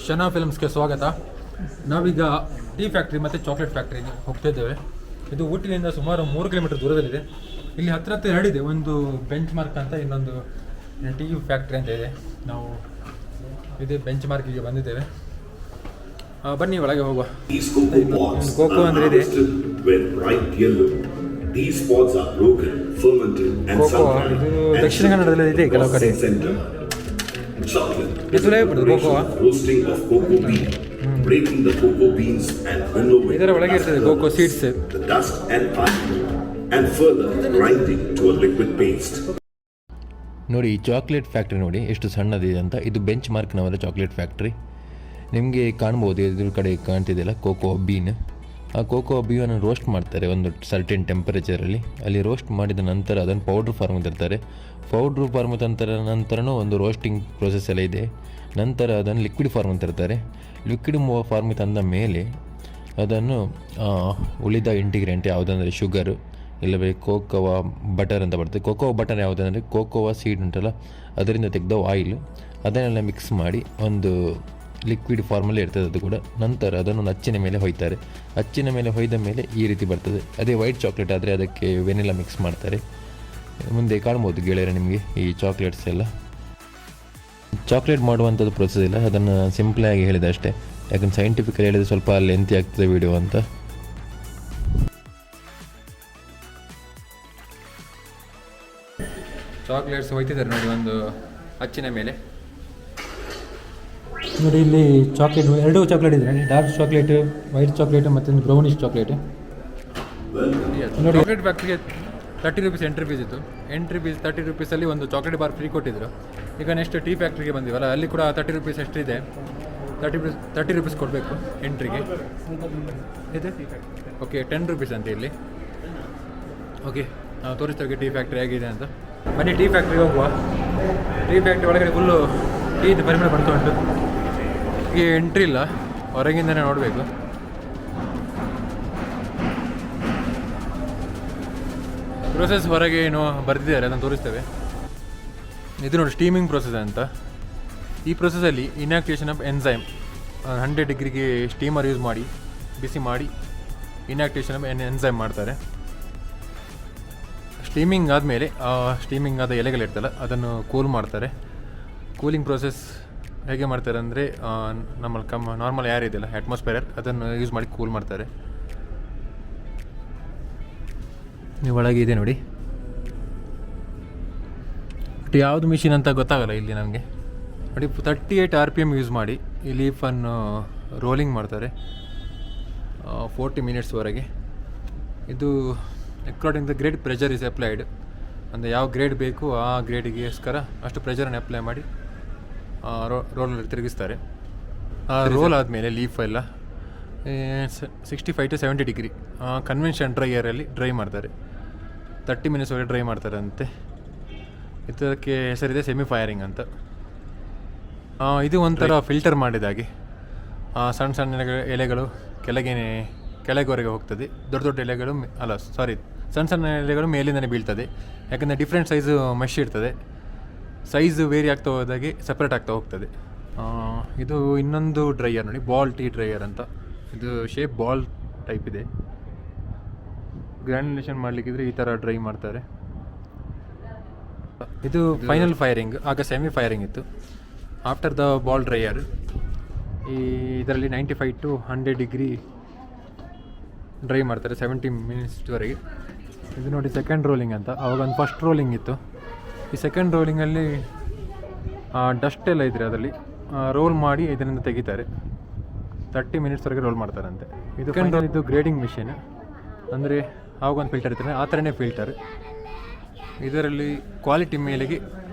ಶನಾ ಫಿಲ್ಮ್ಸ್ಗೆ ಸ್ವಾಗತ. ನಾವೀಗ tea factory ಮತ್ತು ಚಾಕ್ಲೇಟ್ ಫ್ಯಾಕ್ಟ್ರಿಗೆ ಹೋಗ್ತಾ ಇದ್ದೇವೆ. ಇದು ಊಟಿನಿಂದ ಸುಮಾರು 3 ಕಿಲೋಮೀಟರ್ ದೂರದಲ್ಲಿದೆ. ಇಲ್ಲಿ ಹತ್ರ ಎರಡಿದೆ, ಒಂದು ಬೆಂಚ್ ಮಾರ್ಕ್ ಅಂತ, ಇನ್ನೊಂದು ಟೀ ಫ್ಯಾಕ್ಟ್ರಿ ಅಂತ ಇದೆ. ನಾವು ಇದೇ ಬೆಂಚ್ ಮಾರ್ಕಿಗೆ ಬಂದಿದ್ದೇವೆ. ಬನ್ನಿ ಒಳಗೆ ಹೋಗುವ. ಕೋಕೋ ಅಂದರೆ ಇದೆ. ಕೋಕೋ ಇದು ದಕ್ಷಿಣ ಕನ್ನಡದಲ್ಲಿ ಇದೆ ಕೆಲವು ಕಡೆ. ಇದರ ಒಳಗೆ ಇರ್ತದೆ ಕೋಕೋ ಸೀಡ್ಸ್. ನೋಡಿ, ಈ ಚಾಕ್ಲೇಟ್ ಫ್ಯಾಕ್ಟ್ರಿ ನೋಡಿ ಎಷ್ಟು ಸಣ್ಣದಿದೆ ಅಂತ. ಇದು ಬೆಂಚ್ ಮಾರ್ಕ್ನವರ ಚಾಕ್ಲೇಟ್ ಫ್ಯಾಕ್ಟ್ರಿ. ನಿಮಗೆ ಕಾಣ್ಬೋದು, ಇದ್ರ ಕಡೆ ಕಾಣ್ತಿದೆಯಲ್ಲ ಕೋಕೋ ಬೀನ್. ಆ ಕೋಕೋ ಬೀನನ್ನು ರೋಸ್ಟ್ ಮಾಡ್ತಾರೆ ಒಂದು ಸರ್ಟೆನ್ ಟೆಂಪರೇಚರಲ್ಲಿ. ಅಲ್ಲಿ ರೋಸ್ಟ್ ಮಾಡಿದ ನಂತರ ಅದನ್ನು ಪೌಡ್ರ್ ಫಾರ್ಮ್ ತರ್ತಾರೆ. ಪೌಡ್ರ್ ಫಾರ್ಮ್ ನಂತರನೂ ಒಂದು ರೋಸ್ಟಿಂಗ್ ಪ್ರೋಸೆಸ್ ಎಲ್ಲ ಇದೆ. ನಂತರ ಅದನ್ನು ಲಿಕ್ವಿಡ್ ಫಾರ್ಮ್ ತರ್ತಾರೆ. ಲಿಕ್ವಿಡ್ ಫಾರ್ಮ್ ತಂದ ಮೇಲೆ ಅದನ್ನು ಉಳಿದ ಇಂಟಿಗ್ರೆಂಟ್ ಯಾವುದಂದರೆ ಶುಗರು, ಇಲ್ಲವೇ ಕೋಕೋವಾ ಬಟರ್ ಅಂತ ಬರ್ತದೆ. ಕೋಕೋವಾ ಬಟರ್ ಯಾವುದಂದರೆ ಕೋಕೋವಾ ಸೀಡ್ ಉಂಟಲ್ಲ, ಅದರಿಂದ ತೆಗೆದ ಆಯಿಲ್, ಅದನ್ನೆಲ್ಲ ಮಿಕ್ಸ್ ಮಾಡಿ ಒಂದು ಲಿಕ್ವಿಡ್ ಫಾರ್ಮಲ್ಲಿ ಇರ್ತದೆ ಅದು ಕೂಡ. ನಂತರ ಅದನ್ನು ಅಚ್ಚಿನ ಮೇಲೆ ಹೊಯ್ತಾರೆ. ಅಚ್ಚಿನ ಮೇಲೆ ಹೊಯ್ದ ಮೇಲೆ ಈ ರೀತಿ ಬರ್ತದೆ. ಅದೇ ವೈಟ್ ಚಾಕ್ಲೇಟ್ ಆದರೆ ಅದಕ್ಕೆ ವೆನಿಲಾ ಮಿಕ್ಸ್ ಮಾಡ್ತಾರೆ. ಮುಂದೆ ಕಾಣ್ಬೋದು ಗೆಳೆಯರೆ ನಿಮಗೆ ಈ ಚಾಕ್ಲೇಟ್ಸ್ ಎಲ್ಲ. ಚಾಕ್ಲೇಟ್ ಮಾಡುವಂಥದ್ದು ಪ್ರೊಸೆಸ್ ಇಲ್ಲ, ಅದನ್ನು ಸಿಂಪಲಾಗಿ ಹೇಳಿದೆ ಅಷ್ಟೇ. ಯಾಕಂದ್ರೆ ಸೈಂಟಿಫಿಕಲಿ ಹೇಳಿದರೆ ಸ್ವಲ್ಪ ಲೆಂತಿ ಆಗ್ತದೆ ವಿಡಿಯೋ ಅಂತ. ಚಾಕ್ಲೇಟ್ಸ್ ಹೋಯ್ತಿದ್ದಾರೆ ನೋಡಿ ಒಂದು ಅಚ್ಚಿನ ಮೇಲೆ. ನೋಡಿ ಇಲ್ಲಿ ಚಾಕ್ಲೇಟ್, 2 ಚಾಕ್ಲೇಟ್ ಇದೆ. ಡಾರ್ಕ್ ಚಾಕ್ಲೇಟ್, ವೈಟ್ ಚಾಕ್ಲೇಟ್ ಮತ್ತು ಬ್ರೌನಿಶ್ ಚಾಕ್ಲೇಟ್. ನೋಡಿ, ಚಾಕ್ಲೇಟ್ ಫ್ಯಾಕ್ಟ್ರಿಗೆ 30 ರೂಪೀಸ್ ಎಂಟ್ರಿ ಫೀಸ್ ಇತ್ತು. ಎಂಟ್ರಿ ಫೀಸ್ 30 ರೂಪೀಸಲ್ಲಿ ಒಂದು ಚಾಕ್ಲೇಟ್ ಬಾರ್ ಫ್ರೀ ಕೊಟ್ಟಿದ್ದರು. ಈಗ ನೆಕ್ಸ್ಟ್ ಟೀ ಫ್ಯಾಕ್ಟ್ರಿಗೆ ಬಂದಿವಲ್ಲ, ಅಲ್ಲಿ ಕೂಡ 30 ರೂಪೀಸ್ ಎಷ್ಟಿದೆ, 30 ರೂಪೀಸ್ ಕೊಡಬೇಕು ಎಂಟ್ರಿಗೆ. ಇದೆ ಓಕೆ, 10 ರೂಪೀಸ್ ಅಂತ ಇಲ್ಲಿ. ಓಕೆ, ನಾವು ತೋರಿಸ್ತೇವೆ ಟೀ ಫ್ಯಾಕ್ಟ್ರಿ ಹೇಗಿದೆ ಅಂತ. ಬನ್ನಿ ಟೀ ಫ್ಯಾಕ್ಟ್ರಿಗೆ ಹೋಗುವ. ಟೀ ಫ್ಯಾಕ್ಟ್ರಿ ಒಳಗಡೆ ಫುಲ್ಲು ಟೀದು ಪರಿಮಳ ಬರ್ತಾ ಉಂಟು. ಈಗ ಎಂಟ್ರಿ ಇಲ್ಲ, ಹೊರಗಿಂದನೇ ನೋಡಬೇಕು. ಪ್ರೊಸೆಸ್ ಹೊರಗೆ ಏನು ಬರೆದಿದ್ದಾರೆ ಅದನ್ನು ತೋರಿಸ್ತೇವೆ. ಇದು ನೋಡಿ ಸ್ಟೀಮಿಂಗ್ ಪ್ರೊಸೆಸ್ ಅಂತ. ಈ ಪ್ರೊಸೆಸಲ್ಲಿ ಇನ್ಯಾಕ್ಟಿವೇಷನ್ ಆಫ್ ಎನ್ಸೈಮ್ 100 ಡಿಗ್ರಿಗೆ ಸ್ಟೀಮರ್ ಯೂಸ್ ಮಾಡಿ ಬಿಸಿ ಮಾಡಿ ಇನ್ಯಾಕ್ಟಿವೇಷನ್ ಆಫ್ ಎನ್ಸೈಮ್ ಮಾಡ್ತಾರೆ. ಸ್ಟೀಮಿಂಗ್ ಆದಮೇಲೆ ಸ್ಟೀಮಿಂಗ್ ಆದ ಎಲೆಗಳಿರ್ತಲ್ಲ ಅದನ್ನು ಕೂಲ್ ಮಾಡ್ತಾರೆ. ಕೂಲಿಂಗ್ ಪ್ರೊಸೆಸ್ ಹೇಗೆ ಮಾಡ್ತಾರೆ ಅಂದರೆ ನಮ್ಮ ನಾರ್ಮಲ್ ಏರ್ ಇದೆಯಲ್ಲ, ಅಟ್ಮಾಸ್ಫಿಯರ್, ಅದನ್ನು ಯೂಸ್ ಮಾಡಿ ಕೂಲ್ ಮಾಡ್ತಾರೆ. ನೀವು ಒಳಗೆ ಇದೆ ನೋಡಿ. ಬಟ್ ಯಾವುದು ಮಿಷಿನ್ ಅಂತ ಗೊತ್ತಾಗಲ್ಲ ಇಲ್ಲಿ ನಮಗೆ. ನೋಡಿ 38 RPM ಯೂಸ್ ಮಾಡಿ ಈ ಲೀಫನ್ನು ರೋಲಿಂಗ್ ಮಾಡ್ತಾರೆ 40 ಮಿನಿಟ್ಸ್ವರೆಗೆ. ಇದು according the grade pressure is applied. ಅಂದರೆ ಯಾವ ಗ್ರೇಡ್ ಬೇಕು ಆ ಗ್ರೇಡಿಗೋಸ್ಕರ ಅಷ್ಟು ಪ್ರೆಷರನ್ನು ಅಪ್ಲೈ ಮಾಡಿ ರೋಲಲ್ಲಿ ತಿರುಗಿಸ್ತಾರೆ. ರೋಲ್ ಆದಮೇಲೆ ಲೀಫ್ ಎಲ್ಲ 65 to 70 ಡಿಗ್ರಿ ಕನ್ವೆನ್ಷನ್ ಡ್ರೈಯರಲ್ಲಿ ಡ್ರೈ ಮಾಡ್ತಾರೆ. 30 ಮಿನಿಟ್ಸ್ವರೆಗೆ ಡ್ರೈ ಮಾಡ್ತಾರೆ ಅಂತೆ. ಇದಕ್ಕೆ ಹೆಸರಿದೆ ಸೆಮಿ ಫೈರಿಂಗ್ ಅಂತ. ಇದು ಒಂಥರ ಫಿಲ್ಟರ್ ಮಾಡಿದಾಗೆ ಸಣ್ಣ ಸಣ್ಣ ಎಲೆಗಳು ಕೆಳಗೆವರೆಗೆ ಹೋಗ್ತದೆ. ದೊಡ್ಡ ದೊಡ್ಡ ಎಲೆಗಳು ಸಣ್ಣ ಸಣ್ಣ ಎಲೆಗಳು ಮೇಲಿಂದಲೇ ಬೀಳ್ತದೆ. ಯಾಕಂದರೆ ಡಿಫ್ರೆಂಟ್ ಸೈಜು ಮೆಶ್ ಇರ್ತದೆ. ಸೈಜು ವೇರಿ ಆಗ್ತಾ ಹೋದಾಗೆ ಸಪ್ರೇಟ್ ಆಗ್ತಾ ಹೋಗ್ತದೆ. ಇದು ಇನ್ನೊಂದು ಡ್ರೈಯರ್ ನೋಡಿ, ಬಾಲ್ ಟೀ ಡ್ರೈಯರ್ ಅಂತ. ಇದು ಶೇಪ್ ಬಾಲ್ ಟೈಪ್ ಇದೆ. ಗ್ರ್ಯಾನ್ಯುಲೇಷನ್ ಮಾಡಲಿಕ್ಕಿದ್ರೆ ಈ ಥರ ಡ್ರೈ ಮಾಡ್ತಾರೆ. ಇದು ಫೈನಲ್ ಫೈರಿಂಗ್. ಆಗ ಸೆಮಿ ಫೈರಿಂಗ್ ಇತ್ತು. ಆಫ್ಟರ್ ದ ಬಾಲ್ ಡ್ರೈಯರ್ ಇದರಲ್ಲಿ 95 to 100 ಡಿಗ್ರಿ ಡ್ರೈ ಮಾಡ್ತಾರೆ 70 ಮಿನಿಟ್ಸ್ವರೆಗೆ. ಇದು ನೋಡಿ ಸೆಕೆಂಡ್ ರೋಲಿಂಗ್ ಅಂತ. ಆವಾಗ ಒಂದು ಫಸ್ಟ್ ರೋಲಿಂಗ್ ಇತ್ತು. ಈ ಸೆಕೆಂಡ್ ರೋಲಿಂಗಲ್ಲಿ ಡಸ್ಟ್ ಎಲ್ಲ ಇದ್ದರೆ ಅದರಲ್ಲಿ ರೋಲ್ ಮಾಡಿ ಇದರಿಂದ ತೆಗಿತಾರೆ. 30 ಮಿನಿಟ್ಸ್ವರೆಗೆ ರೋಲ್ ಮಾಡ್ತಾರಂತೆ. ಇದು ಗ್ರೇಡಿಂಗ್ ಮಿಷಿನ್. ಅಂದರೆ ಆವಾಗ ಒಂದು ಫಿಲ್ಟರ್ ಇರ್ತಾರೆ, ಆ ಥರನೇ ಫಿಲ್ಟರ್. ಇದರಲ್ಲಿ ಕ್ವಾಲಿಟಿ ಮೇಲೆಗೆ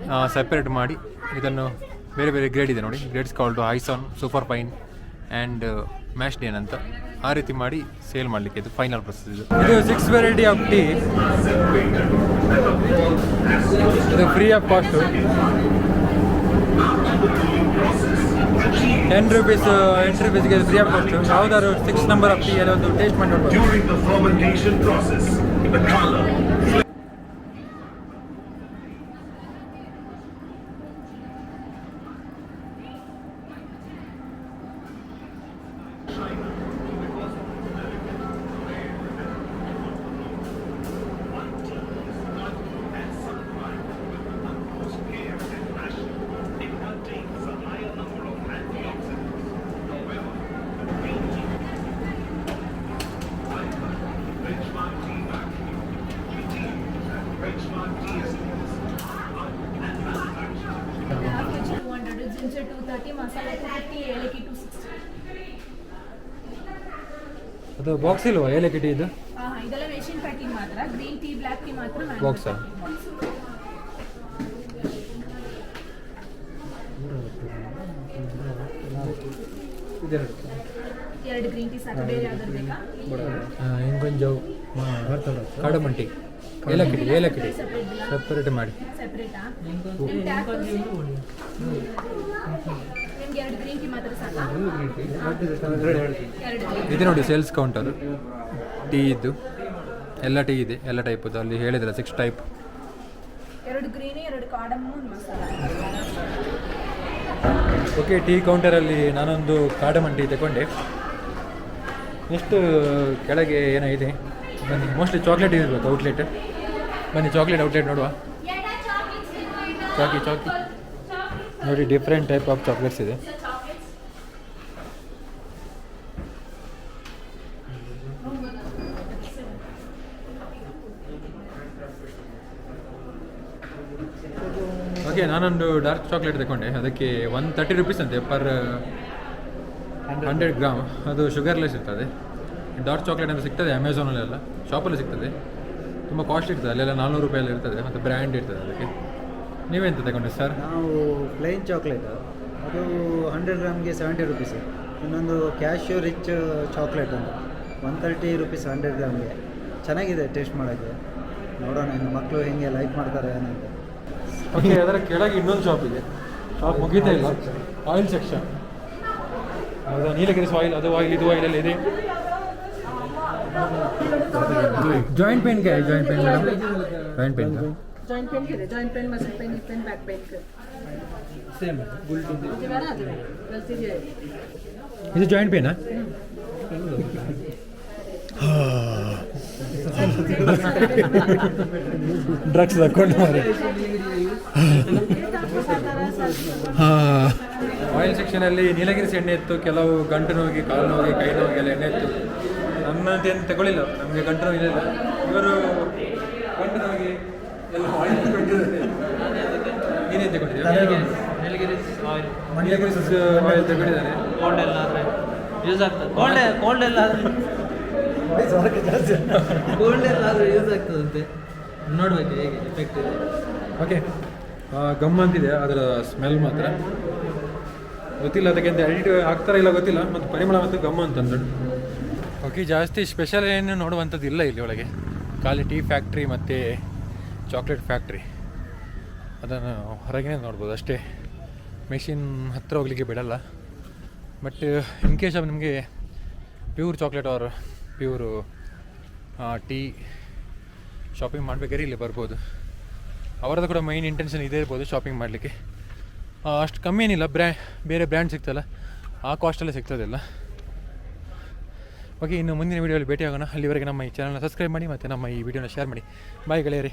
ಸೆಪ್ರೇಟ್ ಮಾಡಿ ಇದನ್ನು ಬೇರೆ ಬೇರೆ ಗ್ರೇಡ್ ಇದೆ ನೋಡಿ. ಗ್ರೇಡ್ಸ್ ಕಾಲ್ಡು ಐಸಾನ್, ಸೂಪರ್ ಫೈನ್ ಆ್ಯಂಡ್ ಮ್ಯಾಶ್ಡಿಯನ್ ಅಂತ. ಆ ರೀತಿ ಮಾಡಿ ಸೇಲ್ ಮಾಡಲಿಕ್ಕೆ ಇದು ಫೈನಲ್ ಪ್ರೊಸೆಸ್. ಇದು 6 ವೆರೈಟಿ ಆಫ್ ಟೀ. ಇದು free of cost. 10 rupees entry ಫೀಸ್ಗೆ ಫ್ರೀ ಆಫ್ ಕಾಸ್ಟು. ಯಾವುದಾದ್ರು 6 ನಂಬರ್ ಆಫ್ ಟೀ ಅಲ್ಲಿ ಒಂದು ಟೇಸ್ಟ್ ಮಾಡಿ ನೋಡ್ಬೋದು. ಮಸಾಲೆ 250, ಏಲಕ್ಕಿ 260. ಅದು ಬಾಕ್ಸ್ ಇಲ್ವಾ ಏಲಕ್ಕಿ ಟೀ ಇದು? ಇದೆಲ್ಲ ರೇಷನ್ ಪ್ಯಾಕಿಂಗ್ ಮಾತ್ರ. ಗ್ರೀನ್ ಟೀ, ಬ್ಲ್ಯಾಕ್ ಟೀ ಮಾತ್ರ ಬಾಕ್ಸಾ? ಎರಡು ಗ್ರೀನ್ ಟೀ ಸಾಕು, ಬೇರೆ ಯಾವ್ದಾದ್ರು ಬೇಕಾ? ಇಂಗೊಂಜು ಕಾಡಮನ್ ಟೀ, ಏಲಕ್ಕಿ ಟೀ ಸಪ್ರೇಟ್ ಮಾಡಿ. ಸೆಪ್ರೇಟಾ? ನಿಮ್ಗೆ ಎರಡು ಗ್ರೀನ್ ಟೀ ಮಾತ್ರ ಸಾಕಾ? ಇದು ನೋಡಿ ಸೇಲ್ಸ್ ಕೌಂಟರ್ ಟೀ ಇದ್ದು, ಎಲ್ಲ ಟೀ ಇದೆ, ಎಲ್ಲ ಟೈಪದ್ದು. ಅಲ್ಲಿ ಹೇಳಿದ್ರೆ 6 ಟೈಪ್. ಎರಡು ಗ್ರೀನ್, ಎರಡು ಕಾಡಮ್ಮು, ಒಂದು ಮಸಾಲ. ಓಕೆ, ಟೀ ಕೌಂಟರಲ್ಲಿ ನಾನೊಂದು ಕಾಡಮನ್ ಟೀ ತಗೊಂಡೆ. ಎಷ್ಟು ಕೆಳಗೆ ಏನೋ ಇದೆ, ಬನ್ನಿ. ಮೋಸ್ಟ್ಲಿ ಚಾಕ್ಲೇಟ್ ಇರಬೇಕು, ಔಟ್ಲೆಟ್. ಬನ್ನಿ ಚಾಕ್ಲೇಟ್ ಔಟ್ಲೆಟ್ ನೋಡುವ. ಚಾಕಿ ನೋಡಿ, ಡಿಫ್ರೆಂಟ್ ಟೈಪ್ ಆಫ್ ಚಾಕ್ಲೇಟ್ಸ್ ಇದೆ. ಓಕೆ, ನಾನೊಂದು ಡಾರ್ಕ್ ಚಾಕ್ಲೇಟ್ ತಗೊಂಡೆ. ಅದಕ್ಕೆ 130 ರೂಪೀಸ್ ಅಂತೆ ಪರ್ 100 ಗ್ರಾಮ್. ಅದು ಶುಗರ್ಲೆಸ್ ಇರ್ತದೆ. ಡಾರ್ಕ್ ಚಾಕ್ಲೇಟ್ ಅಂತ ಸಿಗ್ತದೆ ಅಮೆಝಾನಲ್ಲೆಲ್ಲ, ಶಾಪಲ್ಲಿ ಸಿಗ್ತದೆ. ತುಂಬ ಕಾಸ್ಟ್ ಇರ್ತದೆ, ಅಲ್ಲೆಲ್ಲ 400 ರೂಪಾಯಲ್ಲಿ ಇರ್ತದೆ, ಮತ್ತು ಬ್ರ್ಯಾಂಡ್ ಇರ್ತದೆ ಅದಕ್ಕೆ. ನೀವೆಂತ ತಗೊಂಡೆ ಸರ್? ನಾವು ಪ್ಲೈನ್ ಚಾಕ್ಲೇಟ್, ಅದು 100 ಗ್ರಾಮ್ಗೆ 70 ರೂಪೀಸ್. ಇನ್ನೊಂದು ಕ್ಯಾಶ್ಯೂ ರಿಚ್ ಚಾಕ್ಲೇಟ್ ಅಂತ 130 ರೂಪೀಸ್ 100 ಗ್ರಾಮ್ಗೆ. ಚೆನ್ನಾಗಿದೆ ಟೇಸ್ಟ್ ಮಾಡೋಕ್ಕೆ. ನೋಡೋಣ ಇನ್ನು ಮಕ್ಕಳು ಹೆಂಗೆ ಲೈಕ್ ಮಾಡ್ತಾರೆ ಏನಂತ. ಓಕೆ, ಅದರ ಕೆಳಗೆ ಇನ್ನೊಂದು ಶಾಪ್ ಇದೆ. ಶಾಪ್ ಮುಗಿತಾ ಇಲ್ಲ. Oil section. ಹೌದಾ? ನೀಲಗಿರಿ ಆಯಿಲ್, ಅದು ಆಯಿಲ್, ಇದು ಆಯಿಲ್ ಎಲ್ಲ ಇದೆ. ಜಾಯಿಂಟ್ ಪೇನ್ क्या है? Joint pain madam, joint pain joint pain ಇದೆ. Joint pain, muscle pain, hip pain, back pain same ಇದು ಇದು ಜಾಯಿಂಟ್ ಪೇನಾ? ಡ್ರಗ್ಸ್ ತಗೊಂಡು ಮಾರೆ. ಆಯಿಲ್ ಸೆಕ್ಷನಲ್ಲಿ ನೀಲಗಿರಿ ಎಣ್ಣೆ ಇತ್ತು. ಕೆಲವು ಗಂಟು ನೋವಿಗೆ, ಕಾಲು ನೋವಿಗೆ, ಕೈ ನೋವಿಗೆಲ್ಲ ಎಣ್ಣೆ ಇತ್ತು. ನಮ್ಮಂತ ಏನು ತಗೊಳ್ಳಿಲ್ಲ, ನಮಗೆ ಗಂಟು ನೋವು ಇಲ್ಲ. ಇವರು ಗಂಟು ನೋವಿಗೆ ಎಲ್ಲ ಆಯಿಲ್ ತಗೊಂಡಿದ್ದಾರೆ. ನೀನೇನು ತಗೊಂಡಿದ್ದೀವಿ? ನೀಲಗಿರಿ ಆಯಿಲ್ ತಗೊಂಡಿದ್ದಾರೆ. ಕೋಲ್ಡ್ ಎಲ್ಲ ಆದರೆ ಯೂಸ್ ಆಗ್ತದೆ. ಕೋಲ್ಡ್ ಎಲ್ಲ ಆದರೆ ಯೂಸ್ ಆಗ್ತದಂತೆ. ನೋಡ್ಬೇಕು ಹೇಗೆ ಎಫೆಕ್ಟ್ ಇದೆ. ಓಕೆ, ಗಮ್ ಅಂತಿದೆ, ಅದರ ಸ್ಮೆಲ್ ಮಾತ್ರ ಗೊತ್ತಿಲ್ಲ. ಅದಕ್ಕೆ ಅಂತ ಎಡಿಟ್ ಆಗ್ತಾರ ಇಲ್ಲ ಗೊತ್ತಿಲ್ಲ. ಮತ್ತು ಪರಿಮಳ ಮತ್ತು ಗಮ್ ಅಂತಂದು. ಓಕೆ, ಜಾಸ್ತಿ ಸ್ಪೆಷಲ್ ಏನು ನೋಡುವಂಥದ್ದು ಇಲ್ಲ ಇಲ್ಲಿ ಒಳಗೆ. ಖಾಲಿ ಟೀ ಫ್ಯಾಕ್ಟ್ರಿ ಮತ್ತು ಚಾಕ್ಲೇಟ್ ಫ್ಯಾಕ್ಟ್ರಿ, ಅದನ್ನು ಹೊರಗೇ ನೋಡ್ಬೋದು ಅಷ್ಟೇ. ಮೆಷಿನ್ ಹತ್ತಿರ ಹೋಗಲಿಕ್ಕೆ ಬಿಡಲ್ಲ. ಬಟ್ ಇನ್ ಕೇಸ್ ಆಫ್ ನಿಮಗೆ pure chocolate or pure tea shopping ಮಾಡಬೇಕಾದ್ರೆ ಇಲ್ಲಿ ಬರ್ಬೋದು. ಅವರದ್ದು ಕೂಡ ಮೈನ್ ಇಂಟೆನ್ಷನ್ ಇದೇ ಇರ್ಬೋದು, ಶಾಪಿಂಗ್ ಮಾಡಲಿಕ್ಕೆ. ಅಷ್ಟು ಕಮ್ಮಿ ಏನಿಲ್ಲ. ಬೇರೆ ಬ್ರ್ಯಾಂಡ್ ಸಿಗ್ತಲ್ಲ, ಆ ಕಾಸ್ಟಲ್ಲೇ ಸಿಗ್ತದೆಲ್ಲ. ಓಕೆ, ಇನ್ನು ಮುಂದಿನ ವೀಡಿಯೋಲಿ ಭೇಟಿ ಆಗೋಣ. ಅಲ್ಲಿವರೆಗೆ ನಮ್ಮ ಈ ಚಾನಲ್ನ ಸಬ್ಸ್ಕ್ರೈಬ್ ಮಾಡಿ ಮತ್ತು ನಮ್ಮ ಈ ವಿಡಿಯೋನ ಶೇರ್ ಮಾಡಿ. ಬಾಯ್ ಗೆಳೆಯರಿ.